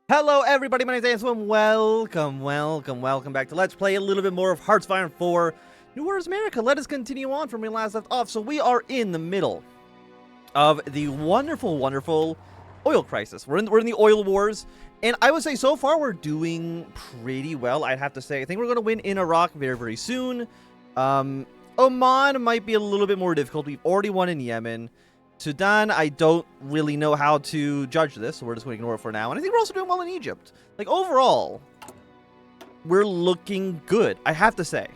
Hello everybody, my name is Ansel, welcome back to Let's Play a little bit more of Hearts of Iron 4 New World's America. Let us continue on from where we last left off. So we are in the middle of the wonderful oil crisis. We're in the oil wars, and I would say so far we're doing pretty well, I'd have to say. I think we're going to win in Iraq very soon. Oman might be a little bit more difficult. We've already won in Yemen. Sudan, I don't really know how to judge this, so we're just going to ignore it for now. And I think we're also doing well in Egypt. Like, overall, we're looking good, I have to say.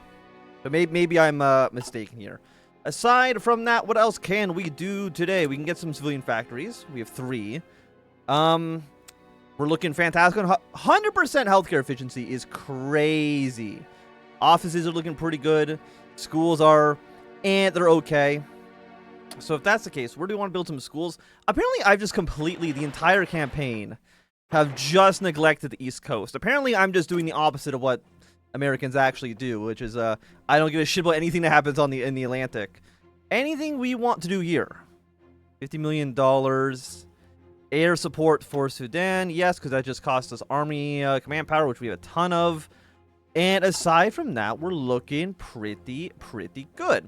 But maybe I'm mistaken here. Aside from that, what else can we do today? We can get some civilian factories. We have 3. We're looking fantastic. 100% healthcare efficiency is crazy. Offices are looking pretty good. Schools are, and they're okay. So if that's the case, where do we want to build some schools? Apparently, I've just completely, the entire campaign, have just neglected the East Coast. Apparently, I'm just doing the opposite of what Americans actually do, which is, I don't give a shit about anything that happens in the Atlantic. Anything we want to do here. $50 million. Air support for Sudan. Yes, because that just cost us army command power, which we have a ton of. And aside from that, we're looking pretty good.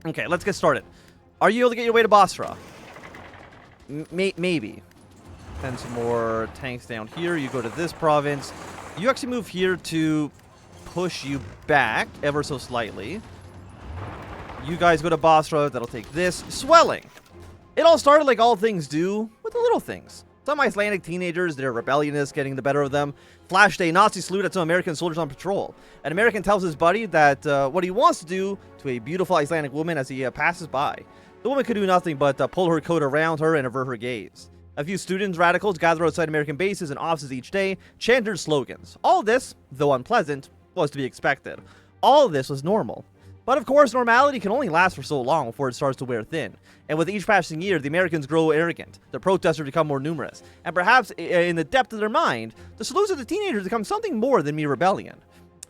Okay, let's get started. Are you able to get your way to Basra? Maybe. Send some more tanks down here. You go to this province. You actually move here to push you back ever so slightly. You guys go to Basra. That'll take this. Swelling. It all started like all things do with the little things. Some Icelandic teenagers, their rebelliousness getting the better of them, flashed a Nazi salute at some American soldiers on patrol. An American tells his buddy that what he wants to do to a beautiful Icelandic woman as he passes by. The woman could do nothing but pull her coat around her and avert her gaze. A few students, radicals, gather outside American bases and offices each day, chanted slogans. All this, though unpleasant, was to be expected. All of this was normal. But of course, normality can only last for so long before it starts to wear thin. And with each passing year, the Americans grow arrogant, the protesters become more numerous, and perhaps in the depth of their mind, the salutes of the teenagers become something more than mere rebellion.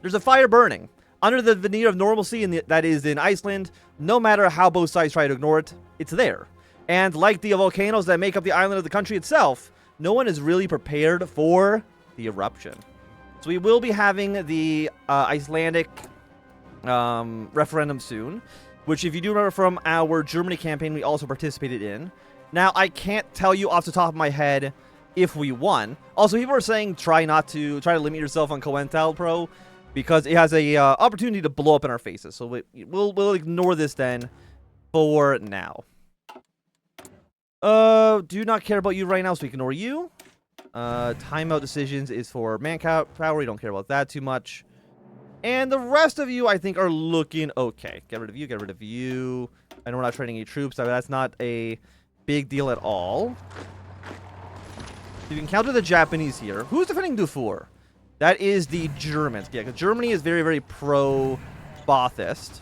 There's a fire burning. Under the veneer of normalcy that is in Iceland, no matter how both sides try to ignore it, it's there. And like the volcanoes that make up the island of the country itself, no one is really prepared for the eruption. So we will be having the Icelandic referendum soon, which, if you do remember from our Germany campaign, we also participated in. Now, I can't tell you off the top of my head if we won. Also, people are saying try to limit yourself on COINTELPRO because it has a opportunity to blow up in our faces. So we'll ignore this then for now. Do not care about you right now, so we can ignore you. Timeout decisions is for manpower. We don't care about that too much. And the rest of you, I think, are looking okay. Get rid of you, get rid of you. I know we're not training any troops, but that's not a big deal at all. You can counter the Japanese here. Who's defending Dufour? That is the Germans. Yeah, because Germany is very pro-Baathist.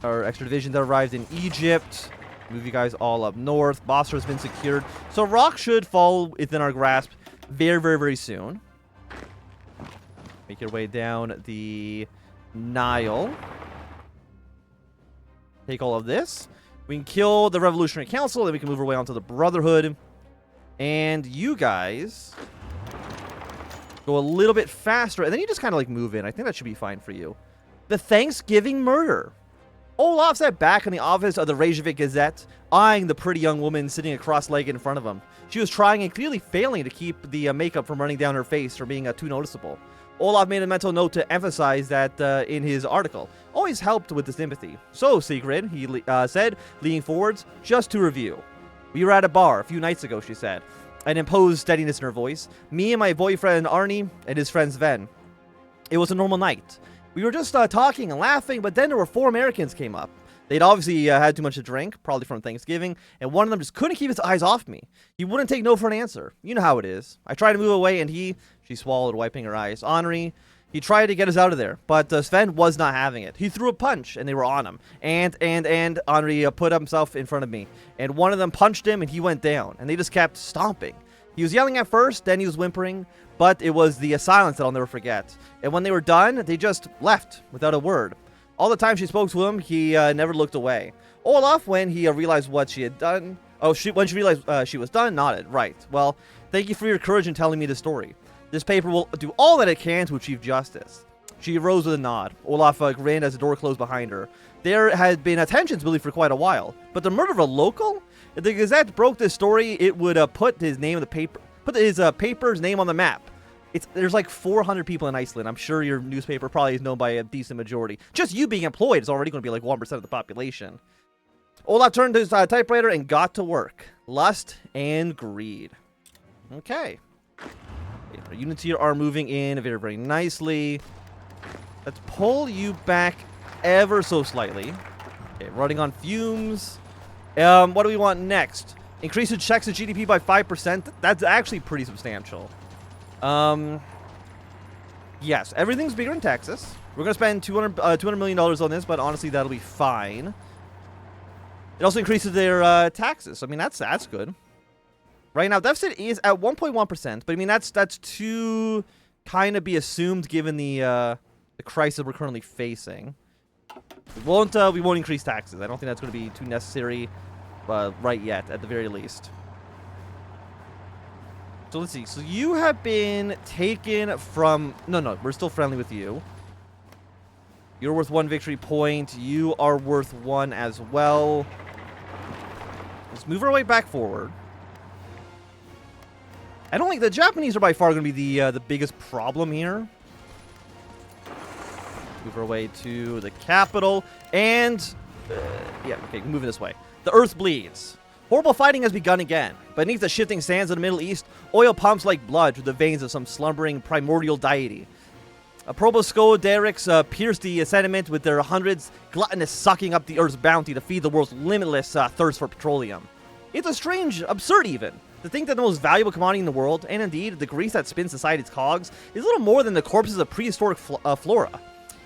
Our extra division that arrived in Egypt. Move you guys all up north. Basra has been secured. So Rock should fall within our grasp very soon. Make your way down the Nile. Take all of this. We can kill the Revolutionary Council, then we can move our way onto the Brotherhood. And you guys go a little bit faster, and then you just kind of like move in. I think that should be fine for you. The Thanksgiving murder. Olaf sat back in the office of the Reykjavik Gazette, eyeing the pretty young woman sitting across-legged in front of him. She was trying and clearly failing to keep the makeup from running down her face or being too noticeable. Olaf made a mental note to emphasize that in his article. Always helped with the sympathy. So, Sigrid, he said, leaning forwards, just to review. We were at a bar a few nights ago, she said, an imposed steadiness in her voice. Me and my boyfriend Arnie and his friend Sven. It was a normal night. We were just talking and laughing, but then there were 4 Americans came up. They'd obviously had too much to drink, probably from Thanksgiving, and one of them just couldn't keep his eyes off me. He wouldn't take no for an answer. You know how it is. I tried to move away, and she swallowed, wiping her eyes. Henri, he tried to get us out of there, but Sven was not having it. He threw a punch, and they were on him. And Henri put himself in front of me, and one of them punched him, and he went down, and they just kept stomping. He was yelling at first, then he was whimpering, but it was the silence that I'll never forget. And when they were done, they just left without a word. All the time she spoke to him, he never looked away. Olaf, when he realized what she had done, Oh, when she realized she was done, nodded. Right. Well, thank you for your courage in telling me the story. This paper will do all that it can to achieve justice. She rose with a nod. Olaf grinned as the door closed behind her. There had been tensions building for quite a while, but the murder of a local? If the Gazette broke this story, it would put his name on the paper, put his paper's name on the map. There's like 400 people in Iceland. I'm sure your newspaper probably is known by a decent majority. Just you being employed is already going to be like 1% of the population. Olaf turned to his typewriter and got to work. Lust and greed. Okay. Our units here are moving in very, very nicely. Let's pull you back ever so slightly. Okay, running on fumes. What do we want next? Increase the checks to GDP by 5%. That's actually pretty substantial. Yes, everything's bigger in Texas. We're going to spend $200 million on this, but honestly, that'll be fine. It also increases their taxes. I mean, that's good. Right now, deficit is at 1.1%, but I mean, that's to kind of be assumed given the crisis we're currently facing. We won't increase taxes. I don't think that's going to be too necessary right yet, at the very least. So let's see. So you have been taken from... No, we're still friendly with you. You're worth 1 victory point. You are worth 1 as well. Let's move our way back forward. I don't think the Japanese are by far going to be the biggest problem here. Move our way to the capital. And... yeah, okay, moving this way. The earth bleeds. Horrible fighting has begun again. Beneath the shifting sands of the Middle East, oil pumps like blood through the veins of some slumbering primordial deity. Probosco derricks pierce the sediment with their hundreds, gluttonous sucking up the earth's bounty to feed the world's limitless thirst for petroleum. It's a strange, absurd even, to think that the most valuable commodity in the world, and indeed the grease that spins society's cogs, is little more than the corpses of prehistoric flora.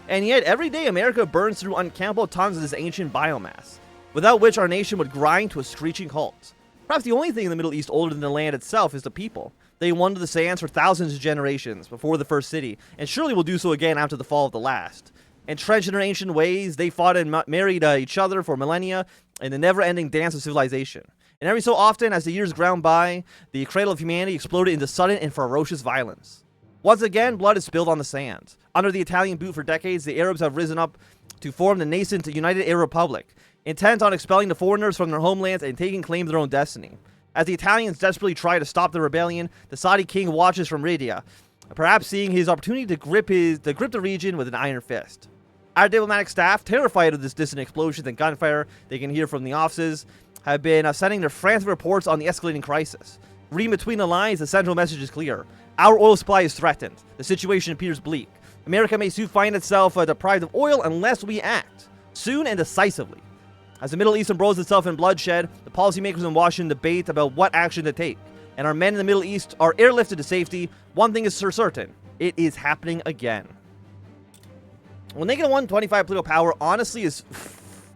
And yet, every day America burns through uncountable tons of this ancient biomass, without which our nation would grind to a screeching halt. Perhaps the only thing in the Middle East older than the land itself is the people. They wandered the sands for thousands of generations before the first city, and surely will do so again after the fall of the last. Entrenched in their ancient ways, they fought and married each other for millennia in the never-ending dance of civilization. And every so often, as the years ground by, the cradle of humanity exploded into sudden and ferocious violence. Once again, blood is spilled on the sand. Under the Italian boot for decades, the Arabs have risen up to form the nascent United Arab Republic, intent on expelling the foreigners from their homelands and taking claim of their own destiny. As the Italians desperately try to stop the rebellion, the Saudi king watches from Riyadh, perhaps seeing his opportunity to grip the region with an iron fist. Our diplomatic staff, terrified of this distant explosions and gunfire they can hear from the offices, have been sending their frantic reports on the escalating crisis. Reading between the lines, the central message is clear. Our oil supply is threatened. The situation appears bleak. America may soon find itself deprived of oil unless we act, soon and decisively. As the Middle East embroils itself in bloodshed, the policymakers in Washington debate about what action to take, and our men in the Middle East are airlifted to safety. One thing is for certain, it is happening again. Well, negative 125 political power honestly is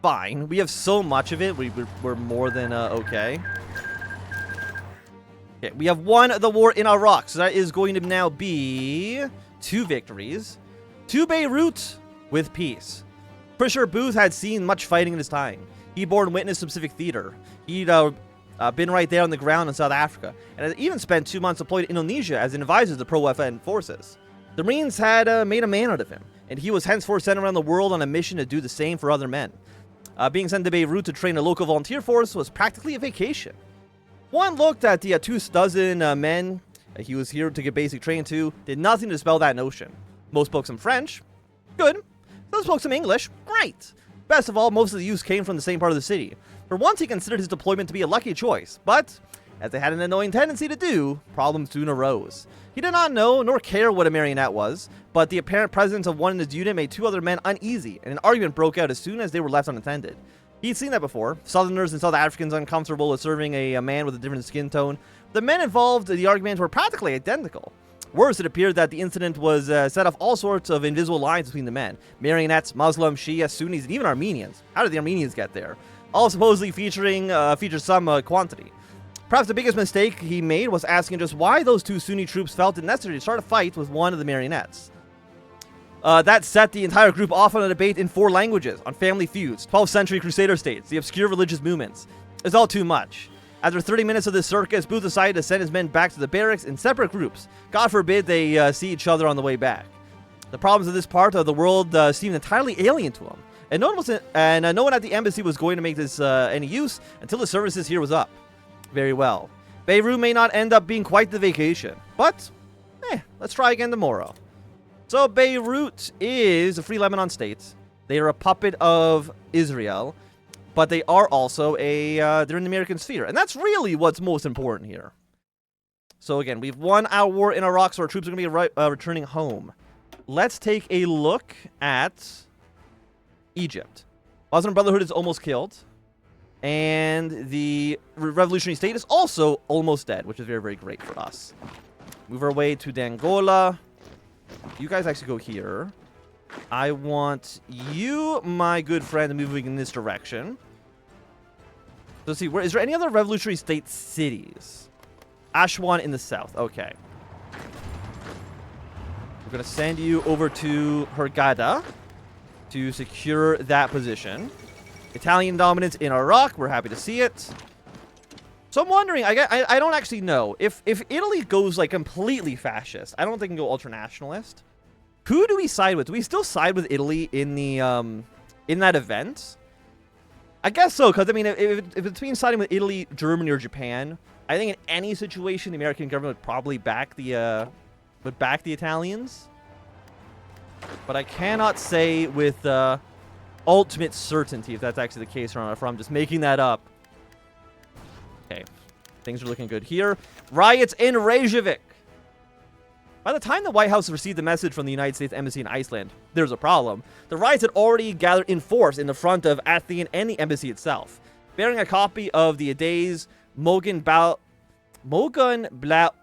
fine. We have so much of it, we're more than okay. Okay, we have won the war in Iraq, so that is going to now be 2 victories. To Beirut with peace. For sure, Booth had seen much fighting in his time. He borne witness to Pacific Theater. He'd been right there on the ground in South Africa, and had even spent 2 months deployed in Indonesia as an advisor to the pro-FN forces. The Marines had made a man out of him, and he was henceforth sent around the world on a mission to do the same for other men. Being sent to Beirut to train a local volunteer force was practically a vacation. One looked at the 24 men he was here to get basic training to, did nothing to dispel that notion. Most spoke some French. Good. Some spoke some English. Great. Best of all, most of the youths came from the same part of the city. For once, he considered his deployment to be a lucky choice, but, as they had an annoying tendency to do, problems soon arose. He did not know nor care what a marionette was, but the apparent presence of one in his unit made 2 other men uneasy, and an argument broke out as soon as they were left unattended. He'd seen that before, Southerners and South Africans uncomfortable with serving a man with a different skin tone. The men involved in the argument were practically identical. Worse, it appeared that the incident was set off all sorts of invisible lines between the men. Marionettes, Muslims, Shia, Sunnis, and even Armenians. How did the Armenians get there? All supposedly featured some quantity. Perhaps the biggest mistake he made was asking just why those 2 Sunni troops felt it necessary to start a fight with one of the marionettes. That set the entire group off on a debate in 4 languages, on family feuds, 12th century crusader states, the obscure religious movements. It's all too much. After 30 minutes of this circus, Booth decided to send his men back to the barracks in separate groups. God forbid they see each other on the way back. The problems of this part of the world seemed entirely alien to him, and no one at the embassy was going to make this any use until the services here was up. Very well. Beirut may not end up being quite the vacation, but let's try again tomorrow. So Beirut is a free Lebanon state. They are a puppet of Israel. But they are also they're in the American sphere. And that's really what's most important here. So again, we've won our war in Iraq, so our troops are going to be returning home. Let's take a look at Egypt. Muslim Brotherhood is almost killed. And the revolutionary state is also almost dead, which is very, very great for us. Move our way to Dangola. You guys actually go here. I want you, my good friend, moving in this direction. Let's see, is there any other revolutionary state cities? Aswan in the south. Okay. We're going to send you over to Hurghada to secure that position. Italian dominance in Iraq. We're happy to see it. So I'm wondering, I don't actually know. If Italy goes like completely fascist, I don't think it can go ultranationalist. Who do we side with? Do we still side with Italy in the in that event? I guess so, because I mean, if it's between siding with Italy, Germany, or Japan, I think in any situation, the American government would probably back the Italians. But I cannot say with ultimate certainty if that's actually the case or not. If I'm just making that up. Okay, things are looking good here. Riots in Reykjavik. By the time the White House received the message from the United States Embassy in Iceland, there's a problem. The riots had already gathered in force in the front of Athene and the embassy itself. Bearing a copy of the Aday's Mogun Bla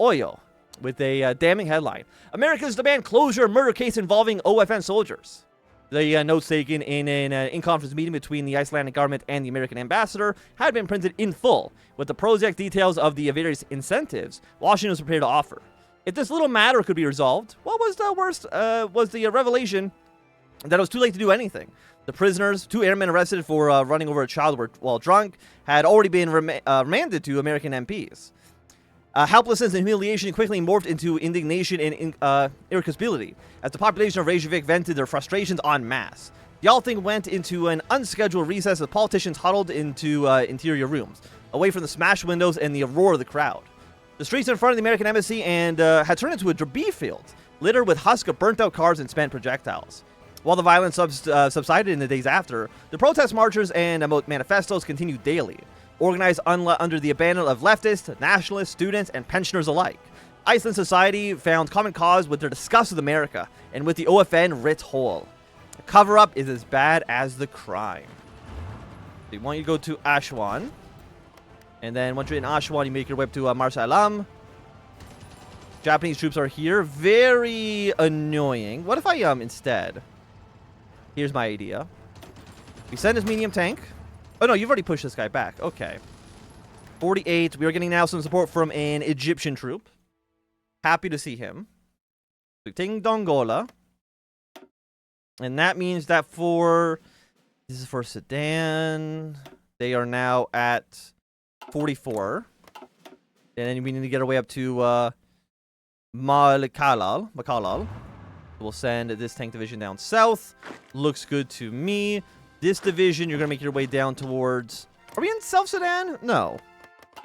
Oyo with a damning headline. Americans demand closure of murder case involving OFN soldiers. The notes taken in an in-conference meeting between the Icelandic government and the American ambassador had been printed in full, with the project details of the various incentives Washington was prepared to offer. If this little matter could be resolved, what was the worst was the revelation that it was too late to do anything. The prisoners, 2 airmen arrested for running over a child while drunk, had already been remanded to American MPs. Helplessness and humiliation quickly morphed into indignation and irascibility as the population of Reykjavik vented their frustrations en masse. The whole thing went into an unscheduled recess as politicians huddled into interior rooms, away from the smashed windows and the roar of the crowd. The streets in front of the American embassy had turned into a debris field, littered with husks of burnt-out cars and spent projectiles. While the violence subsided in the days after, the protest marches and manifestos continued daily, organized under the banner of leftists, nationalists, students, and pensioners alike. Iceland society found common cause with their disgust with America, and with the OFN writ whole. The cover-up is as bad as the crime. They want you to go to Aswan. And then once you're in Aswan, you make your way up to Marsa Alam. Japanese troops are here. Very annoying. What if I, instead... Here's my idea. We send this medium tank. Oh, no, you've already pushed this guy back. Okay. 48. We are getting now some support from an Egyptian troop. Happy to see him. We're taking Dongola. And that means that this is for Sudan. They are now at 44. And then we need to get our way up to Makalal. We'll send this tank division down south. Looks good to me. This division, you're going to make your way down towards... Are we in South Sudan? No.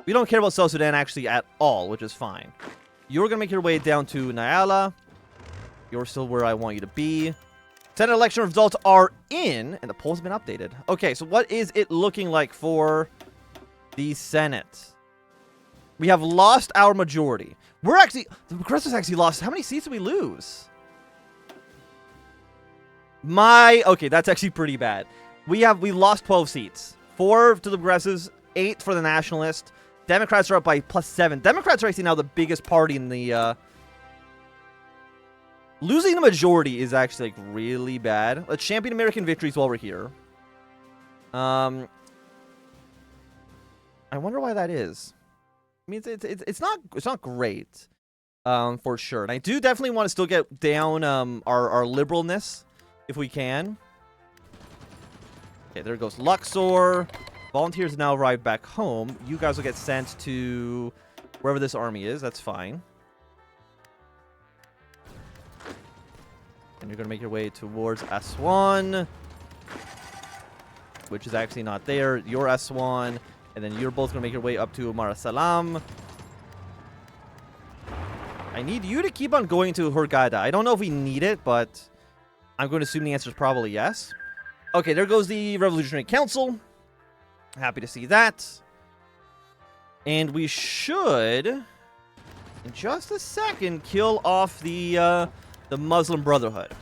We don't care about South Sudan actually at all, which is fine. You're going to make your way down to Nyala. You're still where I want you to be. Senate election results are in, and the polls have been updated. Okay, so what is it looking like for the Senate? We have lost our majority. The progressives actually lost. How many seats did we lose? Okay, that's actually pretty bad. We lost 12 seats. 4 to the progressives, 8 for the nationalists. Democrats are up by +7. Democrats are actually now the biggest party in the... Losing the majority is actually, like, really bad. Let's champion American victories while we're here. I wonder why that is. I mean, it's not great, for sure. And I do definitely want to still get down our liberalness, if we can. Okay, there goes Luxor. Volunteers now arrive back home. You guys will get sent to wherever this army is. That's fine. And you're going to make your way towards Aswan, which is actually not there. You're Aswan. And then you're both going to make your way up to Mar Salam. I need you to keep on going to Hurghada. I don't know if we need it, but I'm going to assume the answer is probably yes. Okay, there goes the Revolutionary Council. Happy to see that. And we should, in just a second, kill off the Muslim Brotherhood.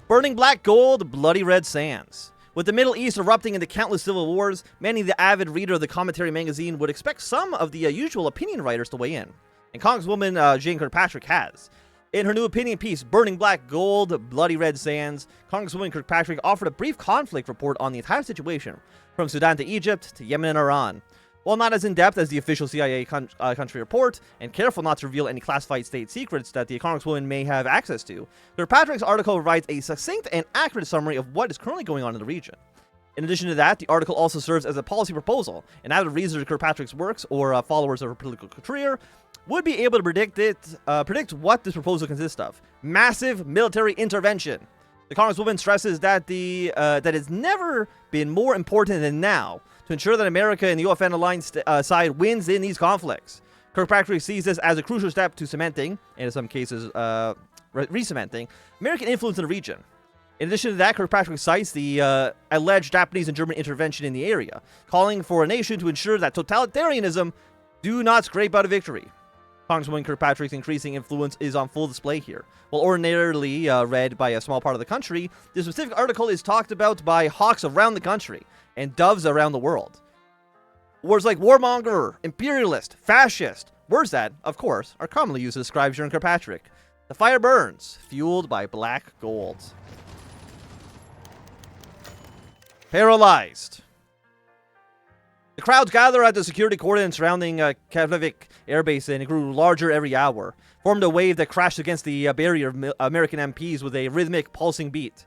Burning black gold, bloody red sands. With the Middle East erupting into countless civil wars, many the avid reader of the commentary magazine would expect some of the usual opinion writers to weigh in. And Congresswoman Jane Kirkpatrick has. In her new opinion piece, Burning Black Gold, Bloody Red Sands, Congresswoman Kirkpatrick offered a brief conflict report on the entire situation, from Sudan to Egypt to Yemen and Iran. While not as in-depth as the official CIA country report, and careful not to reveal any classified state secrets that the Congresswoman may have access to, Kirkpatrick's article provides a succinct and accurate summary of what is currently going on in the region. In addition to that, the article also serves as a policy proposal, and avid readers of Kirkpatrick's works or followers of her political career would be able to predict what this proposal consists of. Massive military intervention. The Congresswoman stresses that that it's never been more important than now to ensure that America and the UN alliance side wins in these conflicts. Kirkpatrick sees this as a crucial step to cementing, and in some cases re-cementing, American influence in the region. In addition to that, Kirkpatrick cites the alleged Japanese and German intervention in the area, calling for a nation to ensure that totalitarianism do not scrape out a victory. Congresswoman Kirkpatrick's increasing influence is on full display here. While ordinarily read by a small part of the country, this specific article is talked about by hawks around the country and doves around the world. Words like warmonger, imperialist, fascist, words that, of course, are commonly used to describe Jane Kirkpatrick. The fire burns, fueled by black gold. Paralyzed. The crowds gather at the security cordon surrounding Keflavik Air Base and it grew larger every hour, formed a wave that crashed against the barrier of American MPs with a rhythmic, pulsing beat.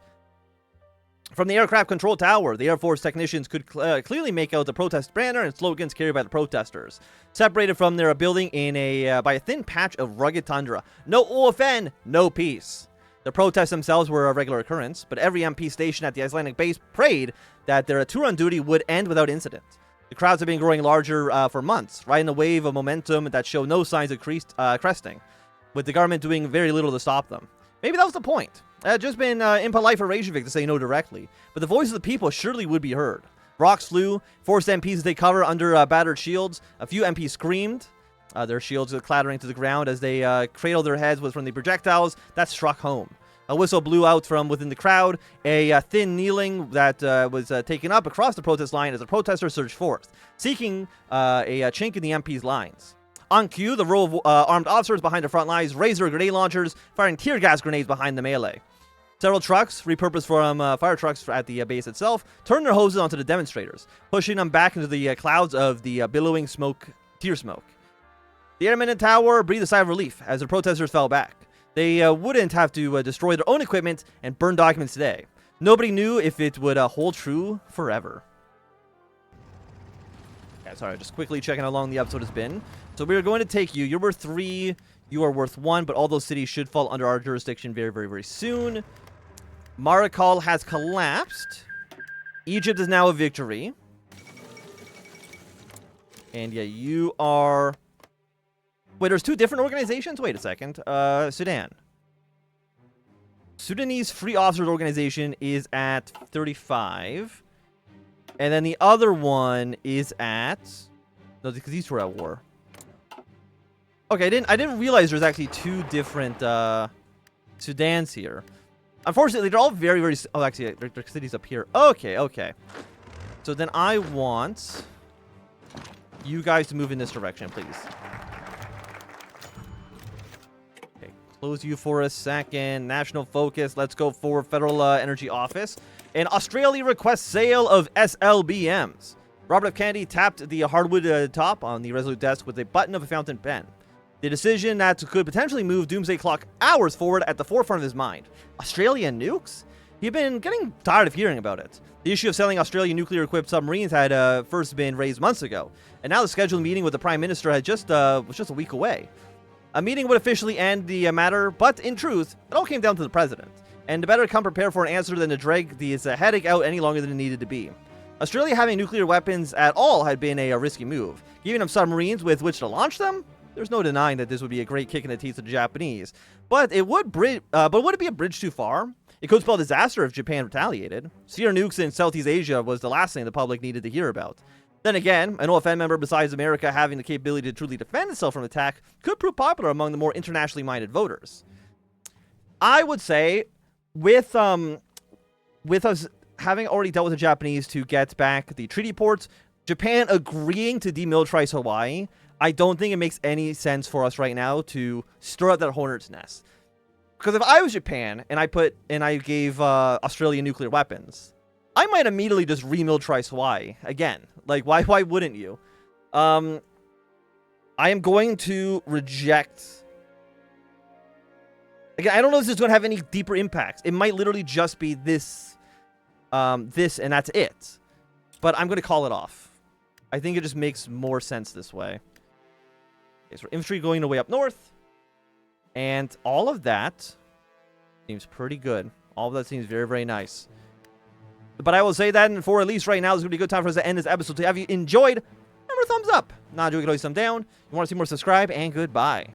From the aircraft control tower, the Air Force technicians could clearly make out the protest banner and slogans carried by the protesters, separated from their building by a thin patch of rugged tundra. No OFN, no peace. The protests themselves were a regular occurrence, but every MP stationed at the Icelandic base prayed that their tour on duty would end without incident. The crowds have been growing larger for months, riding a wave of momentum that showed no signs of cresting, with the government doing very little to stop them. Maybe that was the point. It had just been impolite for Reykjavik to say no directly, but the voice of the people surely would be heard. Rocks flew, forced MPs to take cover under battered shields. A few MPs screamed, their shields clattering to the ground as they cradled their heads from the projectiles that struck home. A whistle blew out from within the crowd, a thin kneeling that was taken up across the protest line as the protesters surged forth, seeking a chink in the MP's lines. On cue, the row of armed officers behind the front lines raised their grenade launchers, firing tear gas grenades behind the melee. Several trucks, repurposed from fire trucks at the base itself, turned their hoses onto the demonstrators, pushing them back into the clouds of the billowing tear smoke. The airmen in the tower breathed a sigh of relief as the protesters fell back. They wouldn't have to destroy their own equipment and burn documents today. Nobody knew if it would hold true forever. Yeah, sorry, just quickly checking how long the episode has been. So we are going to take you. You're worth 3. You are worth 1, but all those cities should fall under our jurisdiction very, very, very soon. Marikal has collapsed. Egypt is now a victory. And yeah, you are... Wait, there's 2 different organizations? Wait a second. Sudan. Sudanese Free Officers Organization is at 35. And then the other one is at... No, because these 2 are at war. Okay, I didn't realize there's actually 2 different Sudans here. Unfortunately, they're all very, very... Oh, actually, their cities up here. Okay, okay. So then I want you guys to move in this direction, please. Close you for a second. National focus. Let's go for Federal Energy Office. And Australia requests sale of SLBMs. Robert F. Kennedy tapped the hardwood top on the Resolute desk with a button of a fountain pen. The decision that could potentially move Doomsday Clock hours forward at the forefront of his mind. Australian nukes? he'd been getting tired of hearing about it. The issue of selling Australian nuclear-equipped submarines had first been raised months ago, and now the scheduled meeting with the Prime Minister was just a week away. A meeting would officially end the matter, but in truth, it all came down to the President, and to better come prepared for an answer than to drag this headache out any longer than it needed to be. Australia having nuclear weapons at all had been a risky move. Giving them submarines with which to launch them? There's no denying that this would be a great kick in the teeth of the Japanese. But would it be a bridge too far? It could spell disaster if Japan retaliated. Seer nukes in Southeast Asia was the last thing the public needed to hear about. Then again, an OFN member besides America having the capability to truly defend itself from attack could prove popular among the more internationally minded voters. I would say, with us having already dealt with the Japanese to get back the treaty ports, Japan agreeing to demilitarize Hawaii, I don't think it makes any sense for us right now to stir up that hornet's nest. Because if I was Japan and I gave Australia nuclear weapons, I might immediately just remilitarize Hawaii again. Like, why wouldn't you? I am going to reject. Again, I don't know if this is going to have any deeper impacts. It might literally just be this, and that's it. But I'm going to call it off. I think it just makes more sense this way. Okay, so infantry going the way up north. And all of that seems pretty good. All of that seems very, very nice. But I will say that, and for at least right now, this is going to be a good time for us to end this episode. So have you enjoyed? Remember, thumbs up. Not enjoying, thumb down. You want to see more, subscribe, and goodbye.